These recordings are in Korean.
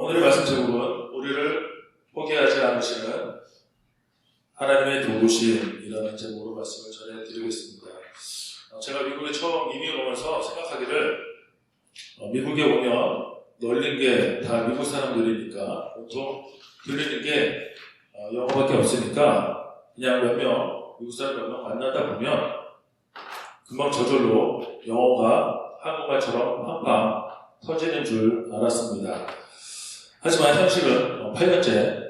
오늘의 말씀 제목은 우리를 포기하지 않으시는 하나님의 도우심이라는 제목으로 말씀을 전해드리겠습니다. 제가 미국에 처음 이민 오면서 생각하기를 미국에 오면 널린 게 다 미국 사람들이니까 보통 들리는 게 영어밖에 없으니까 그냥 몇 명, 미국 사람 몇 명 만나다 보면 금방 저절로 영어가 한국말처럼 팡팡 터지는 줄 알았습니다. 하지만 현실은 8년째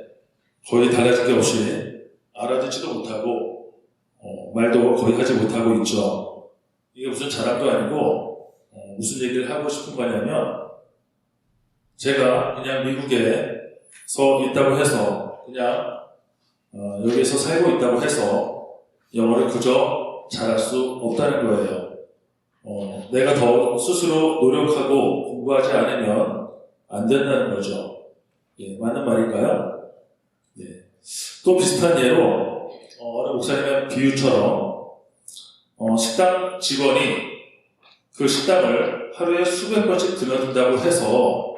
거의 달라진 게 없이 알아듣지도 못하고 말도 거의 하지 못하고 있죠. 이게 무슨 자랑도 아니고 무슨 얘기를 하고 싶은 거냐면 제가 그냥 미국에서 있다고 해서 그냥 여기에서 살고 있다고 해서 영어를 그저 잘할 수 없다는 거예요. 내가 더 스스로 노력하고 공부하지 않으면 안 된다는 거죠. 예, 맞는 말인가요? 예. 또 비슷한 예로 어느 목사님의 비유처럼 식당 직원이 그 식당을 하루에 수백 번씩 드나든다고 해서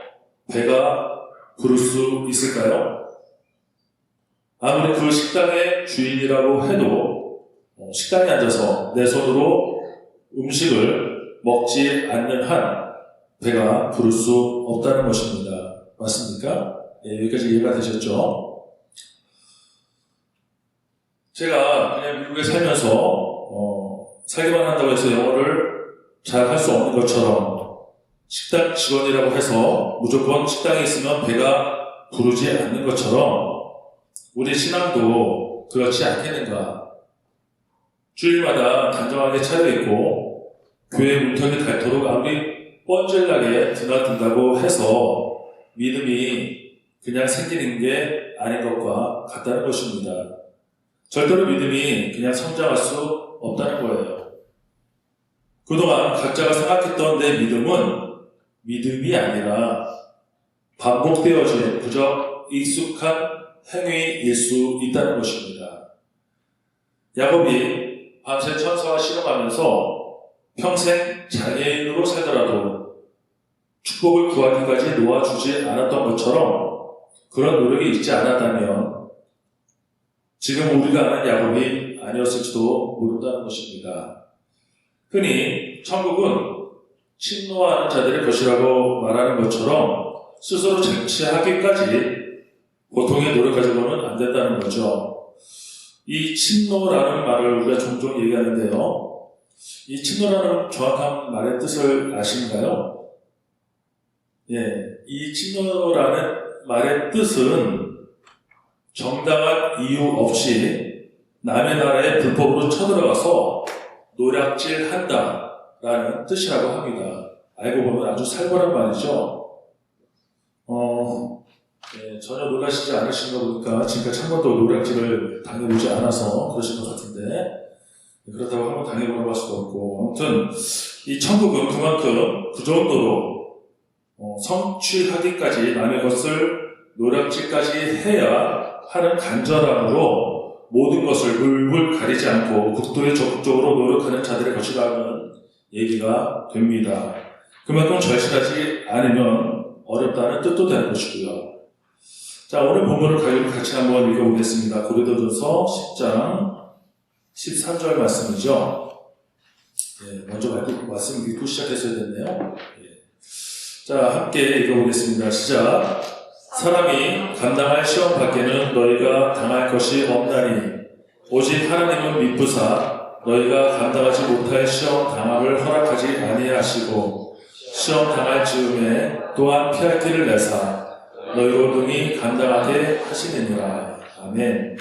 배가 부를 수 있을까요? 아무리 그 식당의 주인이라고 해도 식당에 앉아서 내 손으로 음식을 먹지 않는 한 배가 부를 수 없다는 것입니다. 맞습니까? 예, 여기까지 이해가 되셨죠? 제가 그냥 미국에 살면서 살기만 한다고 해서 영어를 잘 할 수 없는 것처럼 식당 직원이라고 해서 무조건 식당에 있으면 배가 부르지 않는 것처럼 우리 신앙도 그렇지 않겠는가? 주일마다 단정하게 차려입고 교회 문턱이 닳도록 아무리 뻔질나게 드나든다고 해서 믿음이 그냥 생기는 게 아닌 것과 같다는 것입니다. 절대로 믿음이 그냥 성장할 수 없다는 거예요. 그동안 각자가 생각했던 내 믿음은 믿음이 아니라 반복되어진 그저 익숙한 행위일 수 있다는 것입니다. 야곱이 밤새 천사와 씨름하면서 평생 장애인으로 살더라도 축복을 구하기까지 놓아주지 않았던 것처럼 그런 노력이 있지 않았다면 지금 우리가 아는 야곱이 아니었을지도 모른다는 것입니다. 흔히 천국은 침노하는 자들의 것이라고 말하는 것처럼 스스로 쟁취하기까지 보통의 노력 가지고는 안 된다는 거죠. 이 침노라는 말을 우리가 종종 얘기하는데요. 이 침노라는 정확한 말의 뜻을 아시는가요? 예, 이 침노라는 말의 뜻은 정당한 이유 없이 남의 나라에 불법으로 쳐들어가서 노략질한다 라는 뜻이라고 합니다. 알고 보면 아주 살벌한 말이죠. 예, 전혀 놀라시지 않으신 거 보니까 지금까지 한 번도 노략질을 당해보지 않아서 그러신 것 같은데 그렇다고 한번 당해보라고 할 수도 없고 아무튼 이 천국은 그만큼 그 정도로 성취하기까지 남의 것을 노략질까지 해야 하는 간절함으로 모든 것을 물불 가리지 않고 극도에 적극적으로 노력하는 자들의 것이라는 얘기가 됩니다. 그만큼 절실하지 않으면 어렵다는 뜻도 되는 것이고요. 자, 오늘 본문을 같이 한번 읽어보겠습니다. 고린도전서 10장 13절 말씀이죠. 예, 먼저 말씀 읽고 시작했어야 됐네요. 예. 자, 함께 읽어보겠습니다. 시작. 사람이 감당할 시험 밖에는 너희가 당할 것이 없나니 오직 하나님은 미쁘사 너희가 감당하지 못할 시험 당함을 허락하지 아니하시고 시험 당할 즈음에 또한 피할 길을 내사 너희로 능히 감당하게 하시느니라. 아멘.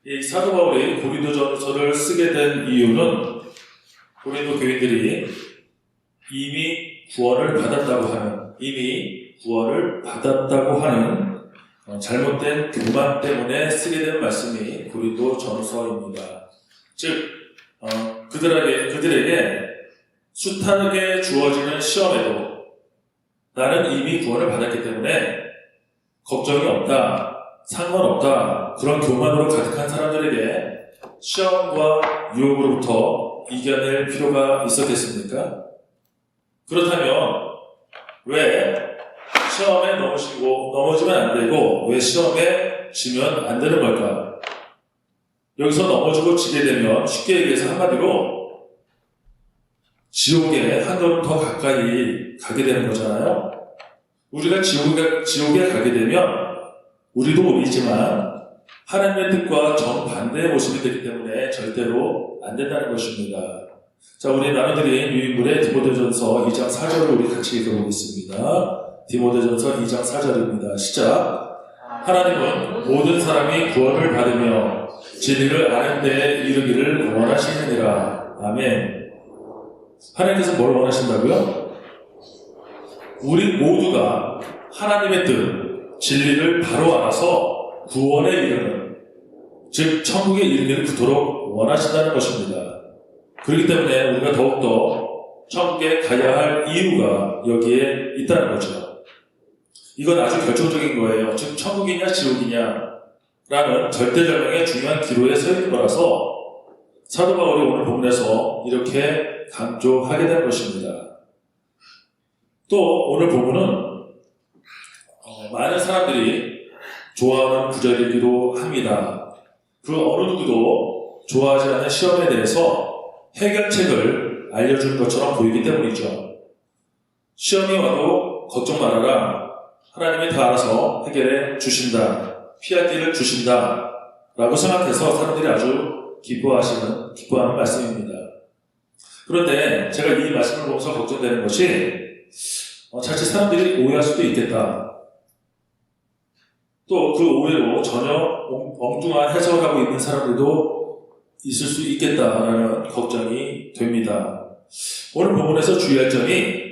이 사도 바울이 고린도전서를 쓰게 된 이유는 고린도 교인들이 이미 구원을 받았다고 하는 잘못된 교만 때문에 쓰게 된 말씀이 고린도전서입니다. 즉 그들에게 숱하게 주어지는 시험에도 나는 이미 구원을 받았기 때문에 걱정이 없다, 상관없다, 그런 교만으로 가득한 사람들에게 시험과 유혹으로부터 이겨낼 필요가 있었겠습니까? 그렇다면 왜 넘어지면 안 되고 왜 시험에 지면 안 되는 걸까? 여기서 넘어지고 지게 되면 쉽게 얘기해서 한마디로 지옥에 한 걸음 더 가까이 가게 되는 거잖아요. 우리가 지옥에 가게 되면 우리도 우리지만 하나님의 뜻과 정반대의 모습이 되기 때문에 절대로 안 된다는 것입니다. 자, 우리 나눠드린 유인물의 디모데전서 2장 4절을 우리 같이 읽어보겠습니다. 디모데전서 2장 4절입니다. 시작. 하나님은 모든 사람이 구원을 받으며 진리를 아는 데에 이르기를 원하시느니라. 아멘. 하나님께서 뭘 원하신다고요? 우리 모두가 하나님의 뜻, 진리를 바로 알아서 구원에 이르는, 즉 천국에 이르기를 그토록 원하신다는 것입니다. 그렇기 때문에 우리가 더욱더 천국에 가야 할 이유가 여기에 있다는 거죠. 이건 아주 결정적인 거예요. 즉 천국이냐 지옥이냐 라는 절대절명의 중요한 기로에 서 있는 거라서 사도 바울이 오늘 본문에서 이렇게 강조하게 된 것입니다. 또 오늘 본문은 많은 사람들이 좋아하는 구절이기도 합니다. 그 어느 누구도 좋아하지 않는 시험에 대해서 해결책을 알려주는 것처럼 보이기 때문이죠. 시험이 와도 걱정 말아라. 하나님이 다 알아서 해결해 주신다. 피할 길을 주신다. 라고 생각해서 사람들이 아주 기뻐하는 말씀입니다. 그런데 제가 이 말씀을 보면서 걱정되는 것이 자칫 사람들이 오해할 수도 있겠다. 또 그 오해로 전혀 엉뚱한 해석을 하고 있는 사람들도 있을 수 있겠다라는 걱정이 됩니다. 오늘 본문에서 주의할 점이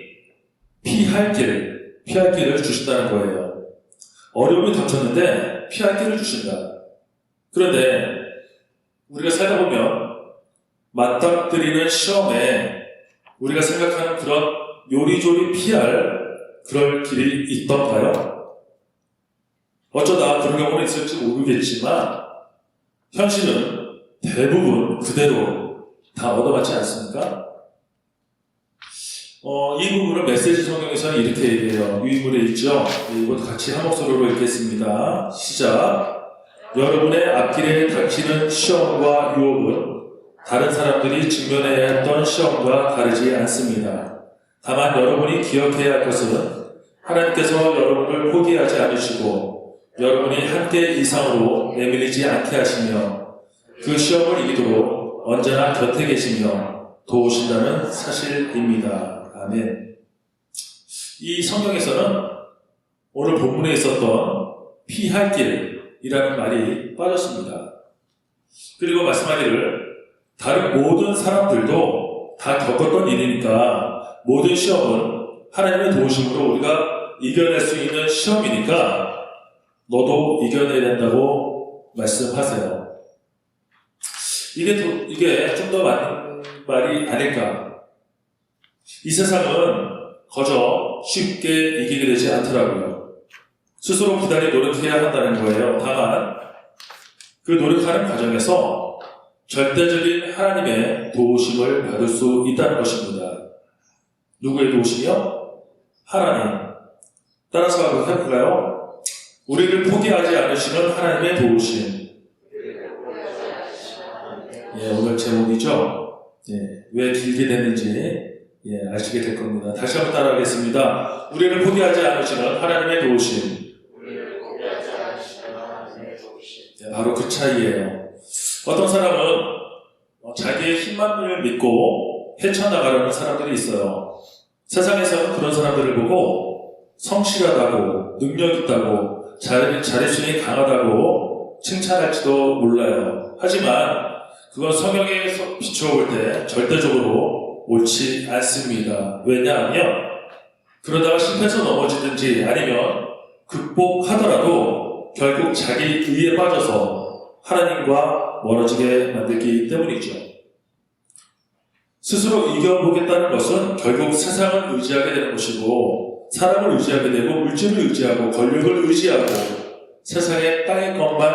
피할 길을 주신다는 거예요. 어려움이 닥쳤는데 피할 길을 주신다. 그런데 우리가 살다 보면 맞닥뜨리는 시험에 우리가 생각하는 그런 요리조리 피할 그럴 길이 있던가요? 어쩌다 그런 경우는 있을지 모르겠지만 현실은 대부분 그대로 다 얻어맞지 않습니까? 이 부분을 메시지 성경에서는 이렇게 얘기해요. 유인물에 있죠? 이것도 같이 한 목소리로 읽겠습니다. 시작. 여러분의 앞길에 닥치는 시험과 유혹은 다른 사람들이 직면해야 했던 시험과 다르지 않습니다. 다만 여러분이 기억해야 할 것은 하나님께서 여러분을 포기하지 않으시고 여러분이 한때 이상으로 내밀리지 않게 하시며 그 시험을 이기도록 언제나 곁에 계시며 도우신다는 사실입니다. 아멘. 이 성경에서는 오늘 본문에 있었던 피할 길이라는 말이 빠졌습니다. 그리고 말씀하기를 다른 모든 사람들도 다 겪었던 일이니까 모든 시험은 하나님의 도우심으로 우리가 이겨낼 수 있는 시험이니까 너도 이겨내야 된다고 말씀하세요. 이게 좀 더 맞는 말이 아닐까. 이 세상은 거저 쉽게 이기게 되지 않더라고요. 스스로 부단히 노력해야 한다는 거예요. 다만 그 노력하는 과정에서 절대적인 하나님의 도우심을 받을 수 있다는 것입니다. 누구의 도우심이요? 하나님. 따라서 한번 해볼까요? 우리를 포기하지 않으시는 하나님의 도우심. 오늘 제목이죠. 왜 길게 됐는지 아시게 될 겁니다. 다시 한번 따라하겠습니다. 우리를 포기하지 않으시는 하나님의 도우심. 바로 그 차이예요. 어떤 사람은 자기의 힘만을 믿고 헤쳐나가려는 사람들이 있어요. 세상에서는 그런 사람들을 보고 성실하다고, 능력 있다고, 자립심이 강하다고 칭찬할지도 몰라요. 하지만 그건 성경에서 비추어 볼 때 절대적으로 옳지 않습니다. 왜냐하면 그러다가 실패해서 넘어지든지 아니면 극복하더라도 결국 자기 의에 빠져서 하나님과 멀어지게 만들기 때문이죠. 스스로 이겨보겠다는 것은 결국 세상을 의지하게 되는 것이고 사람을 의지하게 되고 물질을 의지하고 권력을 의지하고 세상의 땅의 것만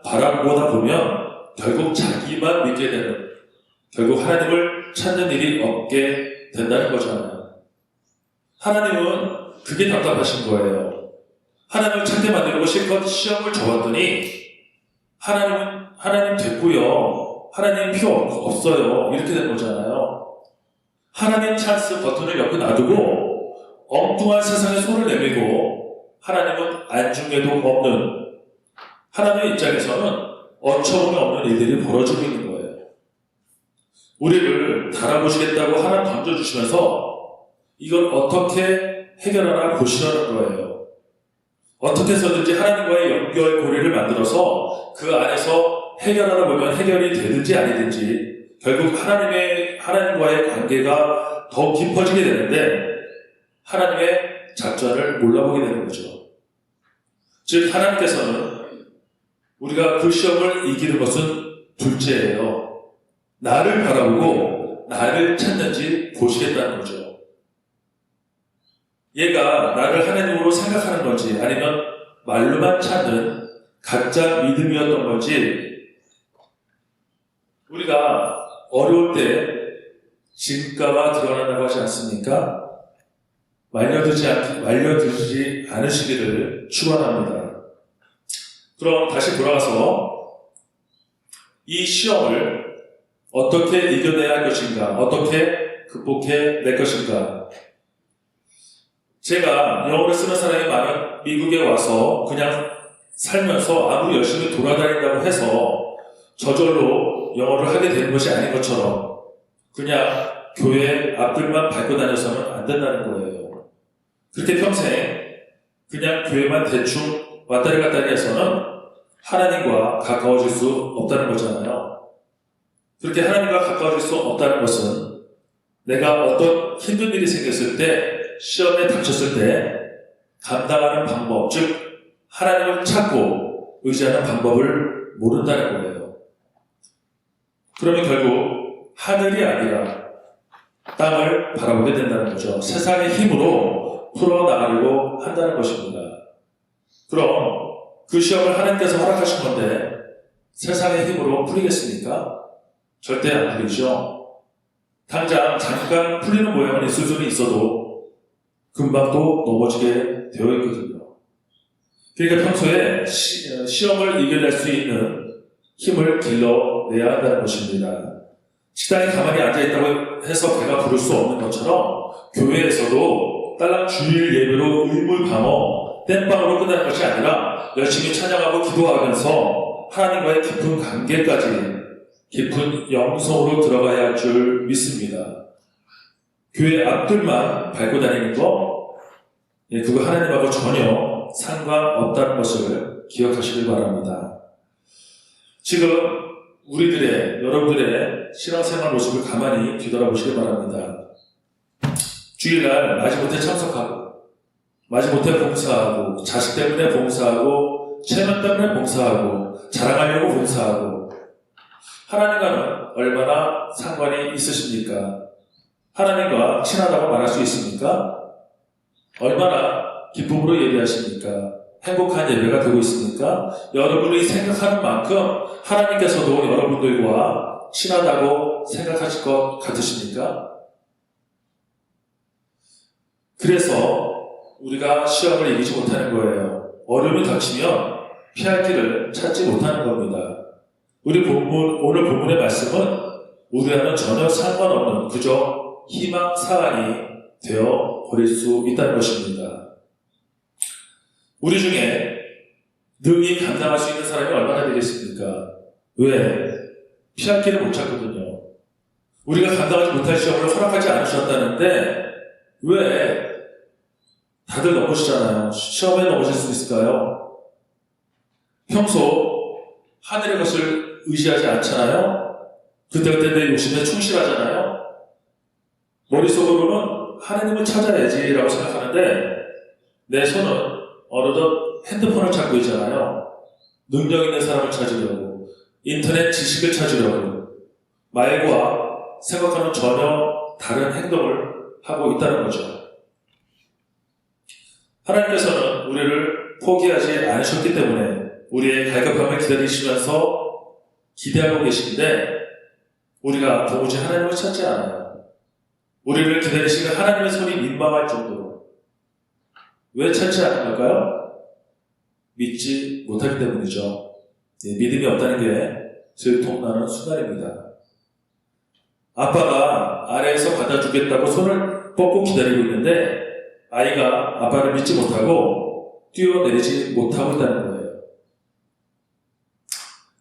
바라보다 보면 결국 자기만 믿게 되는, 결국 하나님을 찾는 일이 없게 된다는 거잖아요. 하나님은 그게 답답하신 거예요. 하나님을 찾게 만들고 실컷 시험을 줘봤더니 하나님 됐고요. 하나님 필요 없어요. 이렇게 된 거잖아요. 하나님 찬스 버튼을 옆에 놔두고 엉뚱한 세상에 손을 내밀고 하나님은 안중에도 없는, 하나님의 입장에서는 어처구니 없는 일들이 벌어지고 있는 거예요. 우리를 달아보시겠다고 하나 던져주시면서 이걸 어떻게 해결하나 보시라는 거예요. 어떻게 해서든지 하나님과의 연결고리를 만들어서 그 안에서 해결하다 보면 해결이 되든지 아니든지 결국 하나님과의 관계가 더 깊어지게 되는데 하나님의 작전을 몰라보게 되는 거죠. 즉 하나님께서는 우리가 그 시험을 이기는 것은 둘째예요. 나를 바라보고 나를 찾는지 보시겠다는 거죠. 얘가 나를 하나님으로 생각하는 건지 아니면 말로만 찾는 가짜 믿음이었던 건지, 우리가 어려울 때 진가가 드러난다고 하지 않습니까? 말려들지 않으시기를 축원합니다. 그럼 다시 돌아가서 이 시험을 어떻게 이겨내야 할 것인가, 어떻게 극복해 낼 것인가. 제가 영어를 쓰는 사람이 많은 미국에 와서 그냥 살면서 아무리 열심히 돌아다닌다고 해서 저절로 영어를 하게 되는 것이 아닌 것처럼 그냥 교회 앞들만 밟고 다녀서는 안 된다는 거예요. 그렇게 평생 그냥 교회만 대충 왔다리 갔다리 해서는 하나님과 가까워질 수 없다는 거잖아요. 그렇게 하나님과 가까워질 수 없다는 것은 내가 어떤 힘든 일이 생겼을 때, 시험에 닥쳤을 때 감당하는 방법, 즉 하나님을 찾고 의지하는 방법을 모른다는 거예요. 그러면 결국 하늘이 아니라 땅을 바라보게 된다는 거죠. 세상의 힘으로 풀어나가려고 한다는 것입니다. 그럼 그 시험을 하나님께서 허락하신 건데 세상의 힘으로 풀리겠습니까? 절대 안 풀리죠. 당장 잠깐 풀리는 모양은 있을 수는 있어도 금방 또 넘어지게 되어 있거든요. 그러니까 평소에 시험을 이겨낼 수 있는 힘을 길러내야 한다는 것입니다. 식당에 가만히 앉아있다고 해서 배가 부를 수 없는 것처럼 교회에서도 딸랑 주일 예배로 의물방어, 땜빵으로 끝나는 것이 아니라 열심히 찬양하고 기도하면서 하나님과의 깊은 관계까지 깊은 영성으로 들어가야 할 줄 믿습니다. 교회 앞들만 밟고 다니는 거, 그거 하나님하고 전혀 상관없다는 것을 기억하시길 바랍니다. 지금 여러분들의 신앙생활 모습을 가만히 뒤돌아보시길 바랍니다. 주일날 마지못해 참석하고, 마지못해 봉사하고, 자식 때문에 봉사하고, 체면 때문에 봉사하고, 자랑하려고 봉사하고, 하나님과는 얼마나 상관이 있으십니까? 하나님과 친하다고 말할 수 있습니까? 얼마나 기쁨으로 예배하십니까? 행복한 예배가 되고 있습니까? 여러분이 생각하는 만큼 하나님께서도 여러분들과 친하다고 생각하실 것 같으십니까? 그래서 우리가 시험을 이기지 못하는 거예요. 어려움이 닥치면 피할 길을 찾지 못하는 겁니다. 오늘 본문의 말씀은 우리와는 전혀 상관없는 그저 희망 사안이 되어 버릴 수 있다는 것입니다. 우리 중에 능히 감당할 수 있는 사람이 얼마나 되겠습니까? 왜? 피할 길을 못 찾거든요. 우리가 감당하지 못할 시험을 허락하지 않으셨다는데 왜 다들 넘으시잖아요. 시험에 넘으실 수 있을까요? 평소 하늘의 것을 의지하지 않잖아요. 그때그때 내 욕심에 충실하잖아요. 머릿속으로는 하나님을 찾아야지라고 생각하는데 내 손은 어느덧 핸드폰을 찾고 있잖아요. 능력 있는 사람을 찾으려고, 인터넷 지식을 찾으려고, 말과 생각하는 전혀 다른 행동을 하고 있다는 거죠. 하나님께서는 우리를 포기하지 않으셨기 때문에 우리의 갈급함을 기다리시면서 기대하고 계신데 우리가 도무지 하나님을 찾지 않아요. 우리를 기다리시는 하나님의 손이 민망할 정도로. 왜 찾지 않는 걸까요? 믿지 못하기 때문이죠. 믿음이 없다는 게 들통나는 순간입니다. 아빠가 아래에서 받아주겠다고 손을 뻗고 기다리고 있는데 아이가 아빠를 믿지 못하고 뛰어내리지 못하고 있다는 거예요.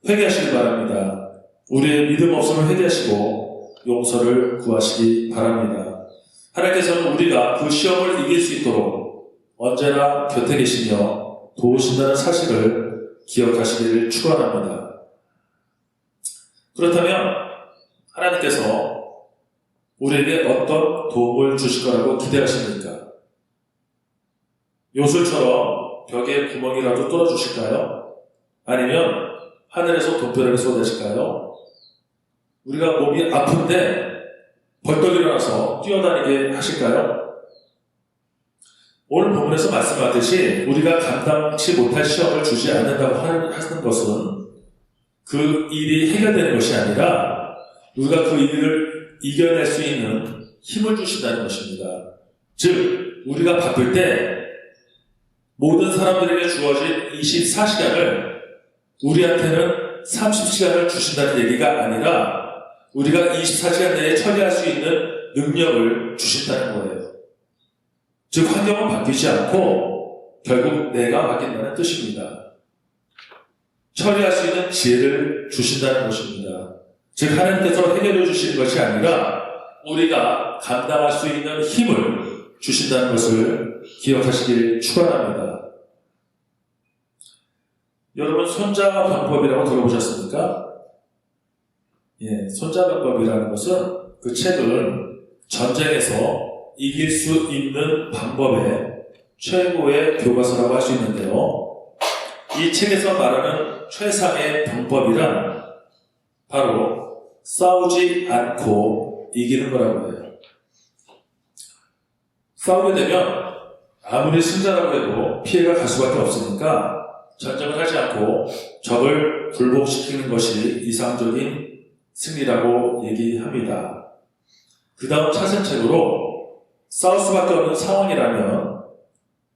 회개하시기 바랍니다. 우리의 믿음 없음을 회개하시고 용서를 구하시기 바랍니다. 하나님께서는 우리가 그 시험을 이길 수 있도록 언제나 곁에 계시며 도우신다는 사실을 기억하시기를 축원합니다. 그렇다면 하나님께서 우리에게 어떤 도움을 주실 거라고 기대하십니까? 요술처럼 벽에 구멍이라도 뚫어주실까요? 아니면 하늘에서 돈벼락이 쏟아질까요? 우리가 몸이 아픈데 벌떡 일어나서 뛰어다니게 하실까요? 오늘 본문에서 말씀하듯이 우리가 감당치 못할 시험을 주지 않는다고 하는 것은 그 일이 해결되는 것이 아니라 우리가 그 일을 이겨낼 수 있는 힘을 주신다는 것입니다. 즉, 우리가 바쁠 때 모든 사람들에게 주어진 24시간을 우리한테는 30시간을 주신다는 얘기가 아니라 우리가 24시간 내에 처리할 수 있는 능력을 주신다는 거예요. 즉, 환경은 바뀌지 않고 결국 내가 바뀐다는 뜻입니다. 처리할 수 있는 지혜를 주신다는 것입니다. 즉, 하나님께서 해결해 주시는 것이 아니라 우리가 감당할 수 있는 힘을 주신다는 것을 기억하시길 축원합니다. 여러분, 손자병법이라고 들어보셨습니까? 손자병법이라는 것은 그 책은 전쟁에서 이길 수 있는 방법의 최고의 교과서라고 할 수 있는데요. 이 책에서 말하는 최상의 방법이란 바로 싸우지 않고 이기는 거라고 해요. 싸우게 되면 아무리 승자라고 해도 피해가 갈 수밖에 없으니까 전쟁을 하지 않고 적을 굴복시키는 것이 이상적인 승리라고 얘기합니다. 그 다음 차선책으로 싸울 수밖에 없는 상황이라면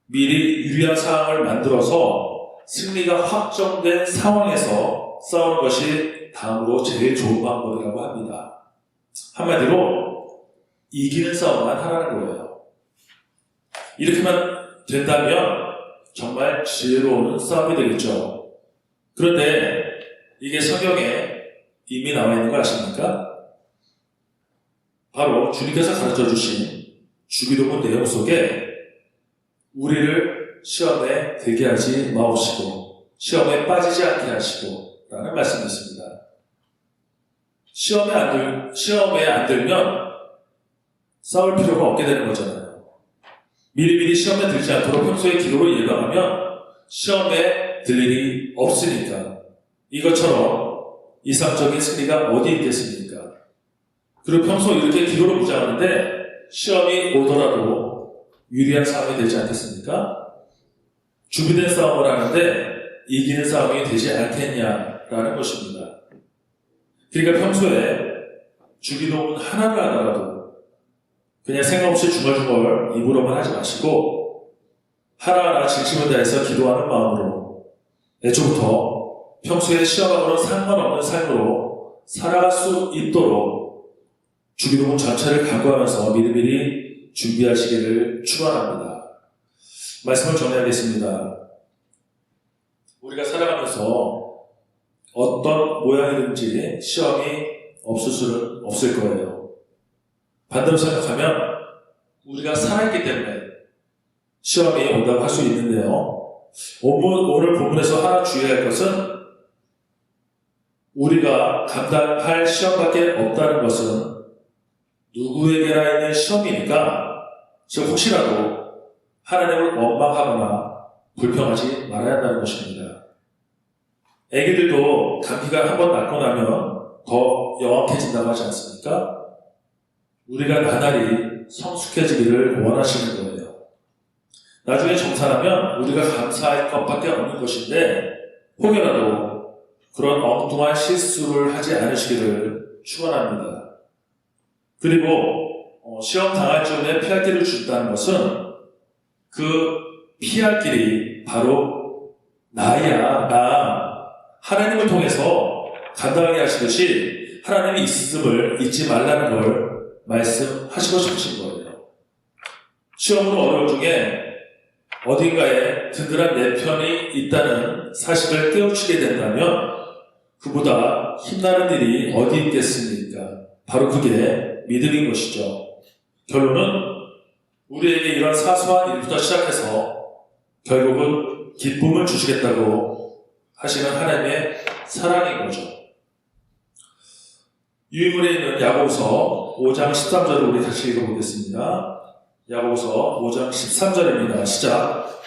미리 유리한 상황을 만들어서 승리가 확정된 상황에서 싸우는 것이 다음으로 제일 좋은 방법이라고 합니다. 한마디로 이기는 싸움만 하라는 거예요. 이렇게만 된다면 정말 지혜로운 싸움이 되겠죠. 그런데 이게 성경에 이미 나와 있는 거 아십니까? 바로 주님께서 가르쳐 주신 주기도문 내용 속에 우리를 시험에 들게 하지 마옵시고 시험에 빠지지 않게 하시고 라는 말씀이 있습니다. 시험에 안 들면 싸울 필요가 없게 되는 거잖아요. 미리미리 시험에 들지 않도록 평소에 기도로 예방하면 시험에 들 일이 없으니까. 이것처럼 이상적인 승리가 어디 있겠습니까? 그리고 평소 이렇게 기도로 무장하는데 시험이 오더라도 유리한 싸움이 되지 않겠습니까? 준비된 싸움을 하는데 이기는 싸움이 되지 않겠냐라는 것입니다. 그러니까 평소에 주기도문 하나를 하더라도 그냥 생각 없이 중얼중얼 입으로만 하지 마시고 하나하나 진심을 다해서 기도하는 마음으로 애초부터 평소에 시험하고는 상관없는 삶으로 살아갈 수 있도록 주기도문 전체를 강구하면서 미리미리 준비하시기를 축원합니다. 말씀을 전해야겠습니다. 우리가 살아가면서 어떤 모양이든지 시험이 없을 수는 없을 거예요. 반대로 생각하면 우리가 살아있기 때문에 시험이 온다고 할 수 있는데요. 오늘 본문에서 하나 주의할 것은 우리가 감당할 시험밖에 없다는 것은 누구에게나 있는 시험이니까 즉 혹시라도 하나님을 원망하거나 불평하지 말아야 한다는 것입니다. 애기들도 감기가 한번 낫고 나면 더 영악해진다고 하지 않습니까? 우리가 나날이 성숙해지기를 원하시는 거예요. 나중에 정산하면 우리가 감사할 것밖에 없는 것인데 혹여라도 그런 엉뚱한 실수를 하지 않으시기를 축원합니다. 그리고 시험 당할 즈음에 피할 길을 준다는 것은 그 피할 길이 바로 나 하나님을 통해서 감당하게 하시듯이 하나님이 있음을 잊지 말라는 걸 말씀하시고 싶으신 거예요. 시험으로 어려움 중에 어딘가에 든든한 내 편이 있다는 사실을 깨우치게 된다면 그보다 힘나는 일이 어디 있겠습니까? 바로 그게 믿음인 것이죠. 결론은 우리에게 이런 사소한 일부터 시작해서 결국은 기쁨을 주시겠다고 하시는 하나님의 사랑인 거죠. 유인물에 있는 야고보서 5장 13절을 우리 다시 읽어보겠습니다. 야고보서 5장 13절입니다. 시작.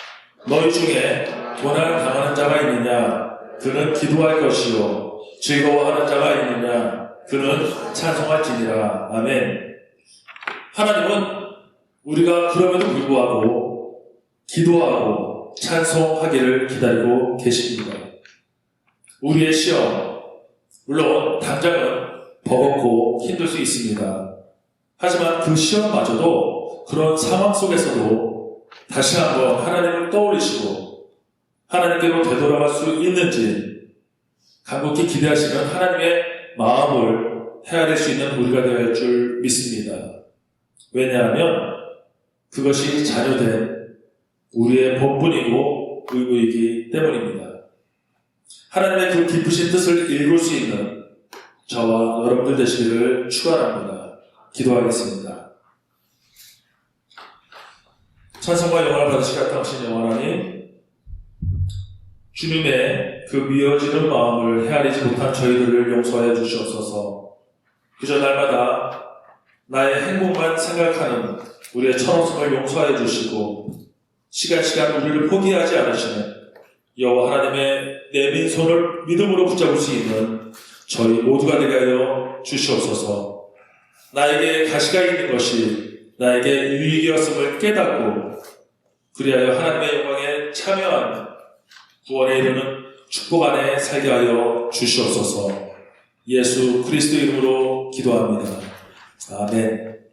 너희 중에 고난을 당하는 자가 있느냐? 그는 기도할 것이요. 즐거워하는 자가 있느냐? 그는 찬송할지니라. 아멘. 하나님은 우리가 그럼에도 불구하고 기도하고 찬송하기를 기다리고 계십니다. 우리의 시험, 물론 당장은 버겁고 힘들 수 있습니다. 하지만 그 시험마저도 그런 상황 속에서도 다시 한번 하나님을 떠올리시고 하나님께로 되돌아갈 수 있는지 간곡히 기대하시는 하나님의 마음을 헤아릴 수 있는 우리가 되어야 할 줄 믿습니다. 왜냐하면 그것이 자녀된 우리의 본분이고 의무이기 때문입니다. 하나님의 그 깊으신 뜻을 읽을 수 있는 저와 여러분들 되시기를 축원합니다. 기도하겠습니다. 찬송과 영광을 받으시고 당신 영원하님, 주님의 그 미어지는 마음을 헤아리지 못한 저희들을 용서하여 주시옵소서. 그저 날마다 나의 행복만 생각하는 우리의 천없음을 용서하여 주시고 시간 우리를 포기하지 않으시는 여호와 하나님의 내민 손을 믿음으로 붙잡을 수 있는 저희 모두가 되게 하여 주시옵소서. 나에게 가시가 있는 것이 나에게 유익이었음을 깨닫고 그리하여 하나님의 영광에 참여한 구원에 이르는 축복 안에 살게 하여 주시옵소서. 예수 그리스도 이름으로 기도합니다. 아멘.